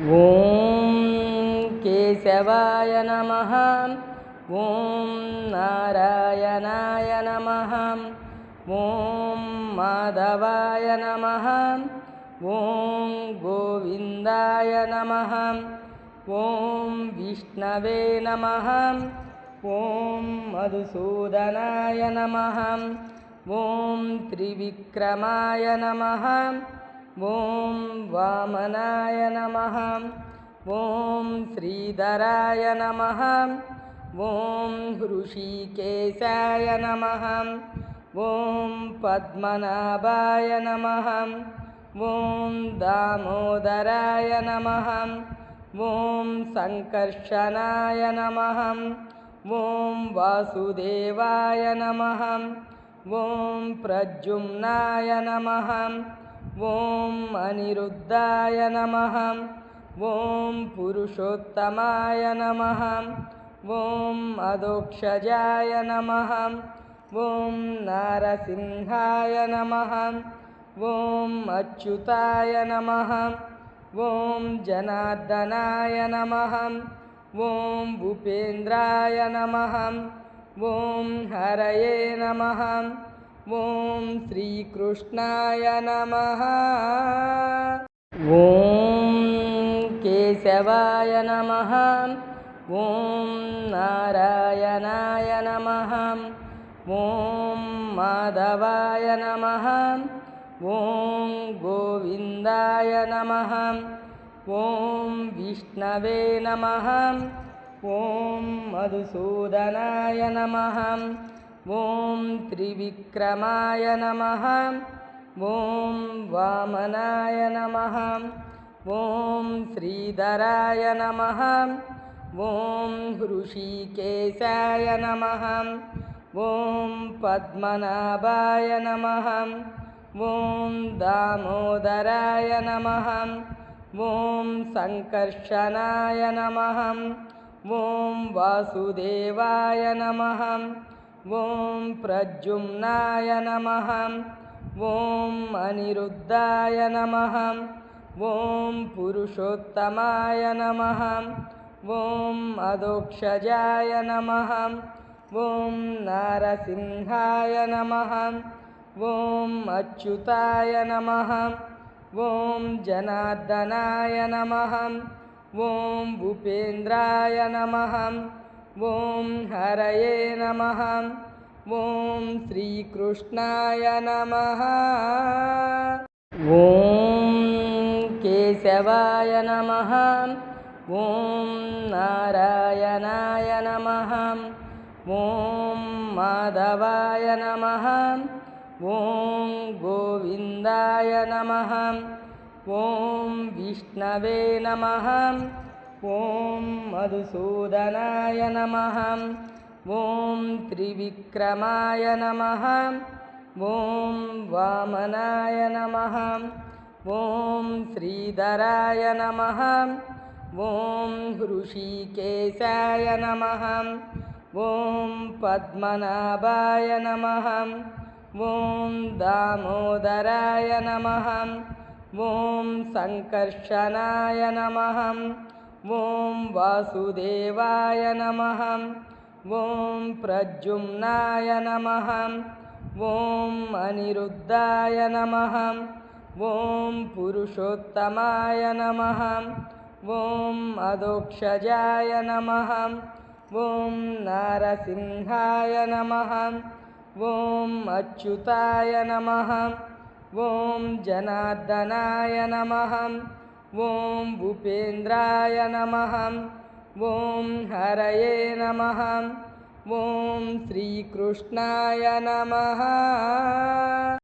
ఓం కేశవాయ నమః. ఓం నారాయణాయ నమః. ఓం మాధవాయ నమః. ఓం గోవిందాయ నమః. ఓం విష్ణవే నమః. ఓం మధుసూదనాయ నమః. ఓం త్రివిక్రమాయ నమః. ఓం వామనాయ నమః. ఓం శ్రీధరాయ నమః. ఓం హృషీకేశాయ నమః. ఓం పద్మనాభాయ నమః. ఓం దామోదరాయ నమః. ఓం సంకర్షణాయ నమః. ఓం వాసుదేవాయ నమః. ఓం ప్రద్యుమ్నాయ నమః. ఓం అనిరుద్ధాయ నమః. ఓం పురుషోత్తమాయ నమః. ఓం అధోక్షజాయ నమః. ఓం నారసింహాయ నమః. ఓం అచ్యుతాయ నమః. ఓం జనార్దనాయ నమః. ఓం ఉపేంద్రాయ నమః. ఓం హరయే నమః. ఓం శ్రీకృష్ణాయ నమః. ఓం కేశవాయ నమః. ఓం నారాయణాయ నమః. ఓం మాధవాయ నమః. ఓం గోవిందాయ నమః. ఓం విష్ణవే నమః. ఓం మధుసూదనాయ నమః. ఓం త్రివిక్రమాయ నమః. ఓం వామనాయ నమః. ఓం శ్రీధరాయ నమః. ఓం హృషీకేశాయ నమః. ఓం పద్మనాభాయ నమః. ఓం దామోదరాయ నమః. ఓం సంకర్షణాయ నమః. ఓం వాసుదేవాయ నమః. ఓం ప్రద్యుమ్నాయ నమః. ఓం అనిరుద్ధాయ నమః. ఓం పురుషోత్తమాయ నమః. ఓం అధోక్షజాయ నమః. ఓం నారసింహాయ నమః. ఓం అచ్యుతాయ నమః. ఓం జనార్దనాయ నమః. ఓం ఉపేంద్రాయ నమః. ఓం హరయే నమః. ఓం శ్రీకృష్ణాయ నమః. ఓం కేశవాయ నమః. ఓం నారాయణాయ నమః. ఓం మాధవాయ నమః. ఓం గోవిందాయ నమః. ఓం విష్ణవే నమః. ఓం మధుసూదనాయ నమః. ఓం త్రివిక్రమాయ నమః. ఓం వామనాయ నమః. ఓం శ్రీధరాయ నమః. ఓం హృషీకేశాయ నమః. ఓం పద్మనాభాయ నమః. ఓం దామోదరాయ నమః. ఓం సంకర్షణాయ నమః. ఓం వాసుదేవాయ నమః. ఓం ప్రద్యుమ్నాయ నమః. ఓం అనిరుద్ధాయ నమః. ఓం పురుషోత్తమాయ నమః. ఓం అధోక్షజాయ నమః. ఓం నారసింహాయ నమః. ఓం అచ్యుతాయ నమః. ఓం జనార్దనాయ నమః. ఓం ఉపేంద్రాయ నమః. ఓం హరయే నమః. ఓం శ్రీకృష్ణాయ నమః.